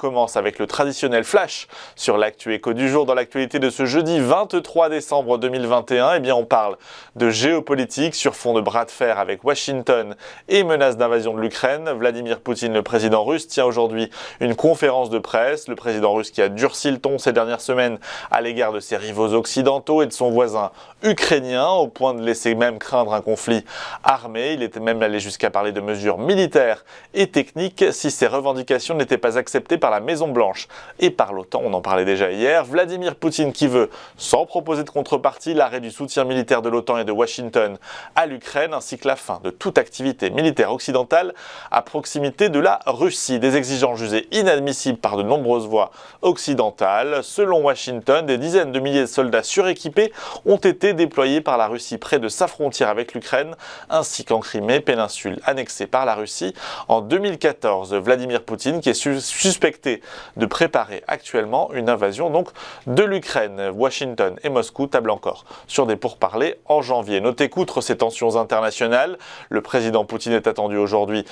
commence avec le traditionnel flash sur l'actu éco du jour. Dans l'actualité de ce jeudi 23 décembre 2021, eh bien on parle de géopolitique sur fond de bras de fer avec Washington et menace d'invasion de l'Ukraine. Vladimir Poutine, le président russe, tient aujourd'hui une conférence de presse. Le président russe qui a durci le ton ces dernières semaines à l'égard de ses rivaux occidentaux et de son voisin ukrainien, au point de laisser même craindre un conflit armé. Il était même allé jusqu'à parler de mesures militaires et techniques si ces revendications n'étaient pas acceptées par la Maison-Blanche et par l'OTAN. On en parlait déjà hier. Vladimir Poutine qui veut, sans proposer de contrepartie, l'arrêt du soutien militaire de l'OTAN et de Washington à l'Ukraine, ainsi que la fin de toute activité militaire occidentale à proximité de la Russie. Des exigences jugées inadmissibles par de nombreuses voix occidentales. Selon Washington, des dizaines de milliers de soldats suréquipés ont été déployés par la Russie près de sa frontière avec l'Ukraine, ainsi qu'en Crimée, péninsule annexée par la Russie en 2014. Vladimir Poutine qui est suspecté de préparer actuellement une invasion donc de l'Ukraine. Washington et Moscou tablent encore sur des pourparlers en janvier. Notez qu'outre ces tensions internationales, le président Poutine est attendu aujourd'hui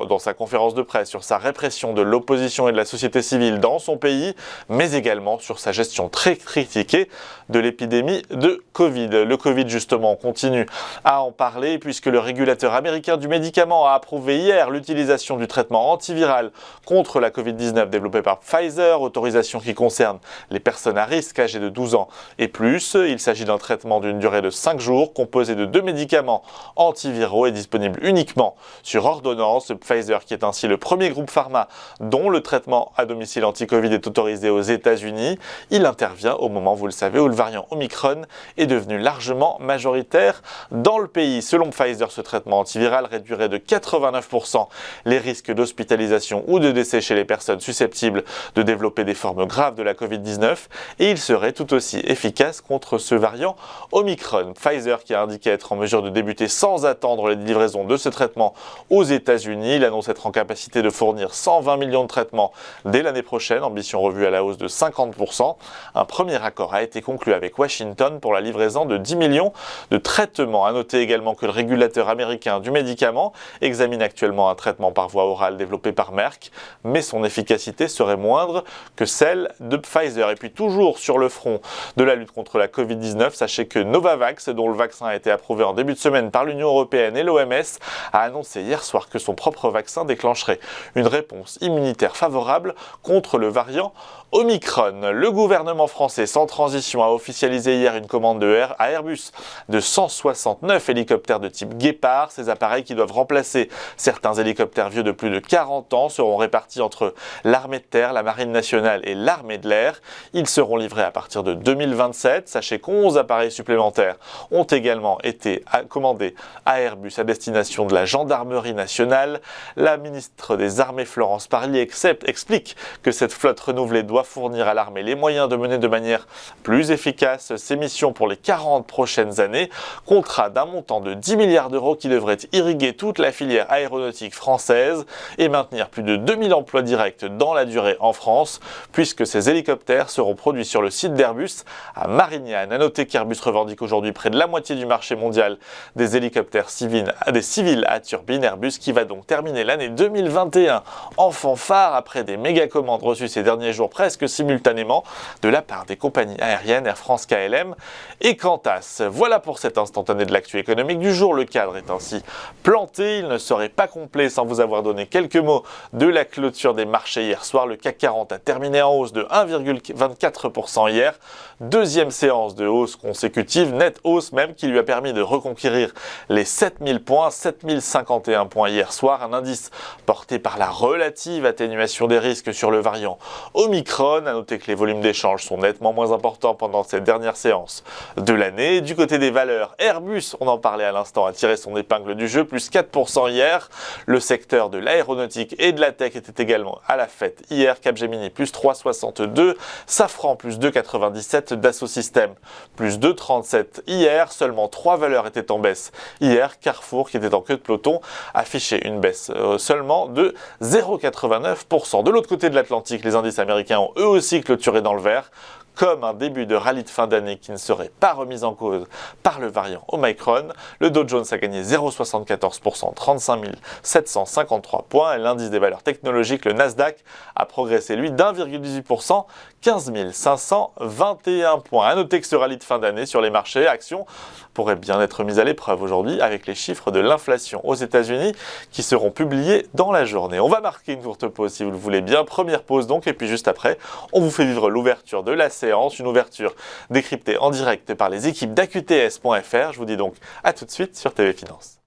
dans sa conférence de presse sur sa répression de l'opposition et de la société civile dans son pays, mais également sur sa gestion très critiquée de l'épidémie de Covid. Le Covid, justement, on continue à en parler puisque le régulateur américain du médicament a approuvé hier l'utilisation du traitement antiviral contre la Covid-19 développé par Pfizer, autorisation qui concerne les personnes à risque âgées de 12 ans et plus. Il s'agit d'un traitement d'une durée de 5 jours composé de 2 médicaments antiviraux et disponible uniquement sur ordonnance. Pfizer qui est ainsi le premier groupe pharma dont le traitement à domicile anti-Covid est autorisé aux États-Unis. Il intervient au moment, vous le savez, où le variant Omicron est devenu largement majoritaire dans le pays. Selon Pfizer, ce traitement antiviral réduirait de 89% les risques d'hospitalisation ou de décès chez les personnes susceptibles de développer des formes graves de la Covid-19 et il serait tout aussi efficace contre ce variant Omicron. Pfizer qui a indiqué être en mesure de débuter sans attendre les livraisons de ce traitement aux États-Unis. Il annonce être en capacité de fournir 120 millions de traitements dès l'année prochaine, ambition revue à la hausse de 50%. Un premier accord a été conclu avec Washington pour la livraison de 10 millions de traitements. À noter également que le régulateur américain du médicament examine actuellement un traitement par voie orale développé par Merck, mais son efficacité serait moindre que celle de Pfizer. Et puis toujours sur le front de la lutte contre la Covid-19, sachez que Novavax, dont le vaccin a été approuvé en début de semaine par l'Union européenne et l'OMS, a annoncé hier soir que son propre vaccin déclencherait une réponse immunitaire favorable contre le variant Omicron. Le gouvernement français, sans transition, a officialisé hier une commande à Airbus de 169 hélicoptères de type Guépard. Ces appareils qui doivent remplacer certains hélicoptères vieux de plus de 40 ans seront répartis entre l'armée de terre, la marine nationale et l'armée de l'air. Ils seront livrés à partir de 2027. Sachez qu'11 appareils supplémentaires ont également été commandés à Airbus à destination de la gendarmerie nationale. La ministre des Armées Florence Parly explique que cette flotte renouvelée doit fournir à l'armée les moyens de mener de manière plus efficace ses missions pour les 40 prochaines années. Contrat d'un montant de 10 milliards d'euros qui devrait irriguer toute la filière aéronautique française et maintenir plus de 2000 emplois directs dans la durée en France, puisque ces hélicoptères seront produits sur le site d'Airbus à Marignane. À noter qu'Airbus revendique aujourd'hui près de la moitié du marché mondial des hélicoptères civils à turbine. Airbus qui va donc terminer l'année 2021 en fanfare après des méga commandes reçues ces derniers jours presque simultanément de la part des compagnies aériennes Air France, KLM et Qantas. Voilà pour cet instantané de l'actu économique du jour. Le cadre est ainsi planté. Il ne serait pas complet sans vous avoir donné quelques mots de la clôture des marchés hier soir. Le CAC 40 a terminé en hausse de 1,24% hier. Deuxième séance de hausse consécutive, nette hausse même qui lui a permis de reconquérir les 7000 points, 7051 points hier soir. Un indice porté par la relative atténuation des risques sur le variant Omicron. À noter que les volumes d'échange sont nettement moins importants pendant cette dernière séance de l'année. Du côté des valeurs, Airbus, on en parlait à l'instant, a tiré son épingle du jeu, plus 4% hier. Le secteur de l'aéronautique et de la tech était également à la fête hier. Capgemini, plus 3,62. Safran, plus 2,97. Dassault Systèmes, plus 2,37 hier. Seulement 3 valeurs étaient en baisse hier. Carrefour, qui était en queue de peloton, affichait une baisse seulement de 0,89%. De l'autre côté de l'Atlantique, les indices américains ont eux aussi clôturé dans le vert. comme un début de rallye de fin d'année qui ne serait pas remis en cause par le variant Omicron. Le Dow Jones a gagné 0,74%, 35 753 points. Et l'indice des valeurs technologiques, le Nasdaq, a progressé lui d'1,18%, 15 521 points. À noter que ce rallye de fin d'année sur les marchés actions pourrait bien être mis à l'épreuve aujourd'hui avec les chiffres de l'inflation aux États-Unis qui seront publiés dans la journée. On va marquer une courte pause si vous le voulez bien. Première pause donc, et puis juste après, on vous fait vivre l'ouverture de la séance, une ouverture décryptée en direct par les équipes d'AQTS.fr. Je vous dis donc à tout de suite sur TV Finance.